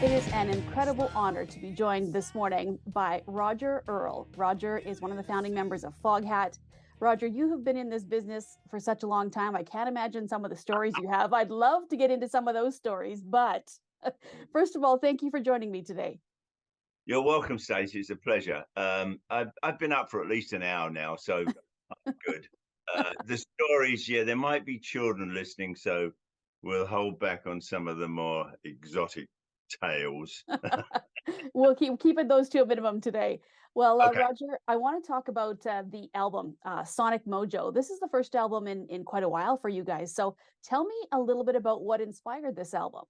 It is an incredible honor to be joined this morning by Roger Earl. Roger is one of the founding members of Foghat. Roger, you have been in this business for such a long time. I can't imagine some of the stories you have. I'd love to get into some of those stories, but first of all, thank you for joining me today. You're welcome, Stacey. It's a pleasure. I've been up for at least an hour now, so good. The stories, yeah, there might be children listening, so we'll hold back on some of the more exotic tales. We'll keep it those two a minimum today. Well, Okay. Roger, I want to talk about the album Sonic Mojo. This is the first album in quite a while for you guys. So tell me a little bit about what inspired this album.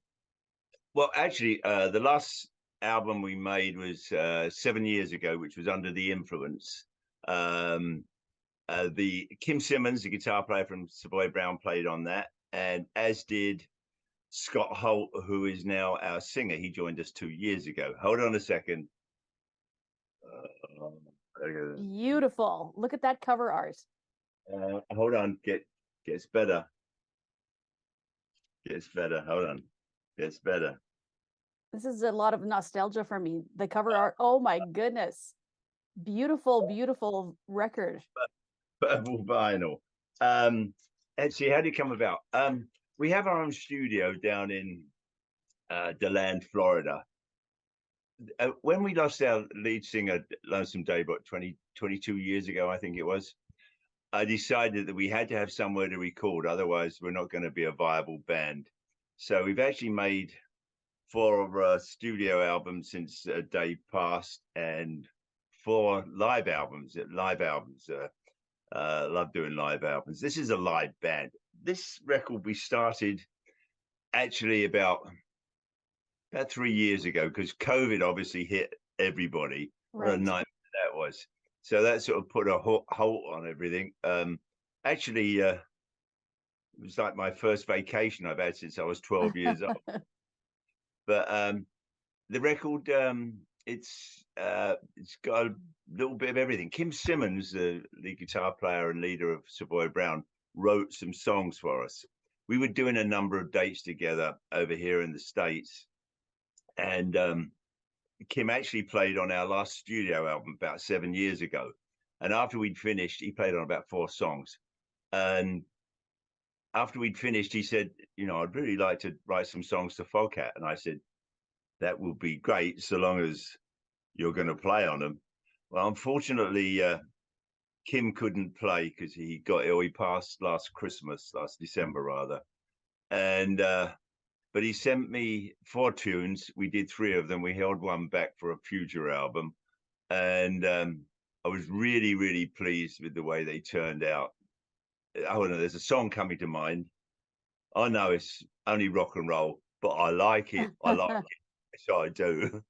Well, actually, the last album we made was 7 years ago, which was Under the Influence. The Kim Simmons, the guitar player from Savoy Brown, played on that, and as did Scott Holt, who is now our singer. He joined us 2 years ago. Hold on a second. Beautiful. Look at that cover art. Hold on. Gets better. Gets better. Hold on. Gets better. This is a lot of nostalgia for me. The cover art. Oh my goodness. Beautiful, beautiful record. Purple vinyl. Actually, how did it come about? We have our own studio down in DeLand, Florida. When we lost our lead singer, Lonesome Dave, 22 years ago, I think it was, I decided that we had to have somewhere to record. Otherwise, we're not going to be a viable band. So we've actually made 4 studio albums since Dave passed, and 4 live albums. Love doing live albums. This is a live band. This record we started actually about 3 years ago, because COVID obviously hit everybody. What a Right. nightmare that was. So that sort of put a halt on everything. Actually, it was like my first vacation I've had since I was 12 years old. But the record, it's got a little bit of everything. Kim Simmons, the lead guitar player and leader of Savoy Brown, wrote some songs for us. We were doing a number of dates together over here in the States, and Kim actually played on our last studio album about 7 years ago. And after we'd finished, he played on about 4 songs. And after we'd finished, he said, I'd really like to write some songs to Foghat. And I said, that will be great, so long as you're going to play on them. Well, unfortunately, Kim couldn't play because he got ill. He passed last December rather. And but he sent me 4 tunes. We did 3 of them. We held one back for a future album. And I was really, really pleased with the way they turned out. Oh, no, there's a song coming to mind. I know it's only rock and roll, but I like it. I like it. So I do.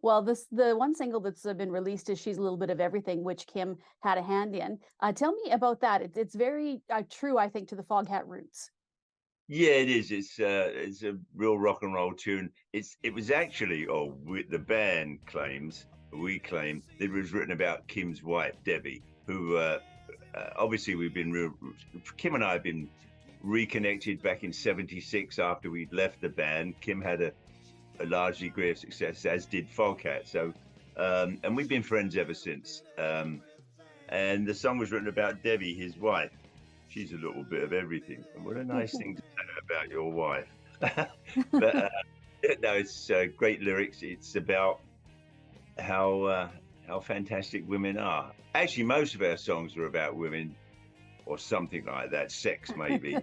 Well, the one single that's been released is "She's a Little Bit of Everything," which Kim had a hand in. Tell me about that. It's very true, I think, to the Foghat roots. Yeah, it is. It's a real rock and roll tune. It was actually, the band claims, we claim that it was written about Kim's wife, Debbie, who obviously Kim and I have been reconnected back in '76 after we'd left the band. Kim had a large degree of success, as did Foghat. So, and we've been friends ever since. And the song was written about Debbie, his wife. She's a little bit of everything. And what a nice thing to say about your wife. But no, it's great lyrics. It's about how fantastic women are. Actually, most of our songs are about women or something like that. Sex, maybe.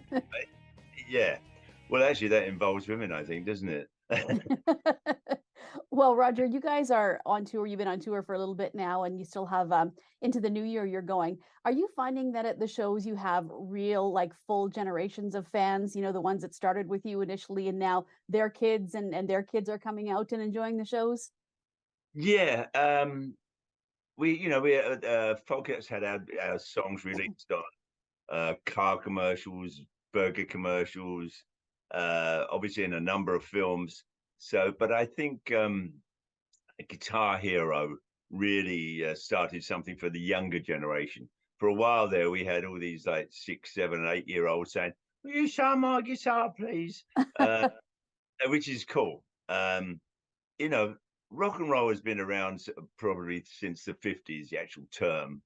Yeah. Well, actually, that involves women, I think, doesn't it? Well, Roger, you guys are on tour. You've been on tour for a little bit now, and you still have into the new year you're going. Are you finding that at the shows you have real, like, full generations of fans, the ones that started with you initially and now their kids and their kids are coming out and enjoying the shows? Yeah. Foghat's had our songs released on car commercials, burger commercials, obviously in a number of films. So, but I think Guitar Hero really started something for the younger generation. For a while there, we had all these like 6, 7, 8-year olds saying, "Will you sign my guitar, please?" Which is cool. You know, rock and roll has been around probably since the 50s, the actual term,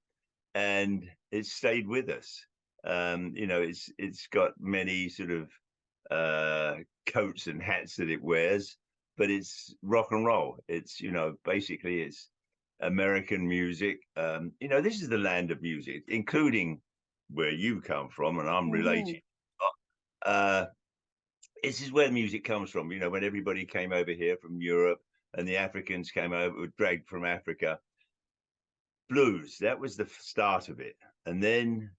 and it's stayed with us. You know, it's got many sort of coats and hats that it wears, but it's rock and roll. It's, you know, basically it's American music. You know, this is the land of music, including where you come from, and I'm Mhm. related. Uh, this is where music comes from. You know, when everybody came over here from Europe and the Africans came over, were dragged from Africa, blues, that was the start of it. And then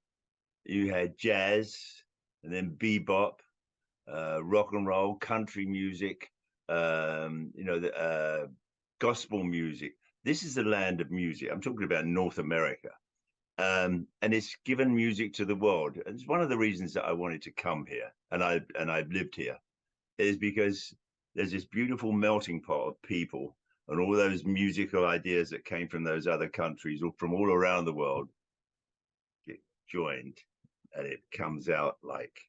you had jazz, and then bebop, rock and roll, country music, you know, gospel music. This is the land of music. I'm talking about North America. And it's given music to the world. And it's one of the reasons that I wanted to come here, and I've lived here, is because there's this beautiful melting pot of people and all those musical ideas that came from those other countries or from all around the world get joined, and it comes out like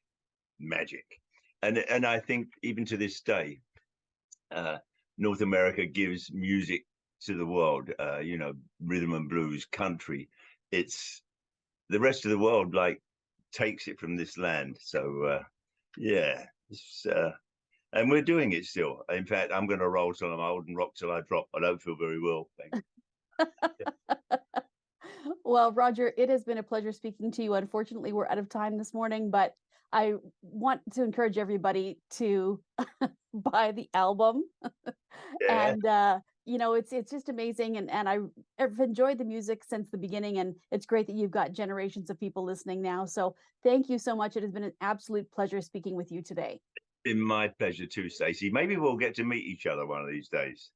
magic. And I think even to this day, uh, North America gives music to the world. You know, rhythm and blues, country. It's the rest of the world like takes it from this land. So yeah, and we're doing it still. In fact, I'm going to roll till I'm old and rock till I drop. I don't feel very well. Thank you. Well, Roger, it has been a pleasure speaking to you. Unfortunately, we're out of time this morning, but I want to encourage everybody to buy the album. Yeah, And you know, it's just amazing, and I've enjoyed the music since the beginning, and it's great that you've got generations of people listening now. So thank you so much. It has been an absolute pleasure speaking with you today. been my pleasure too, Stacey. Maybe we'll get to meet each other one of these days.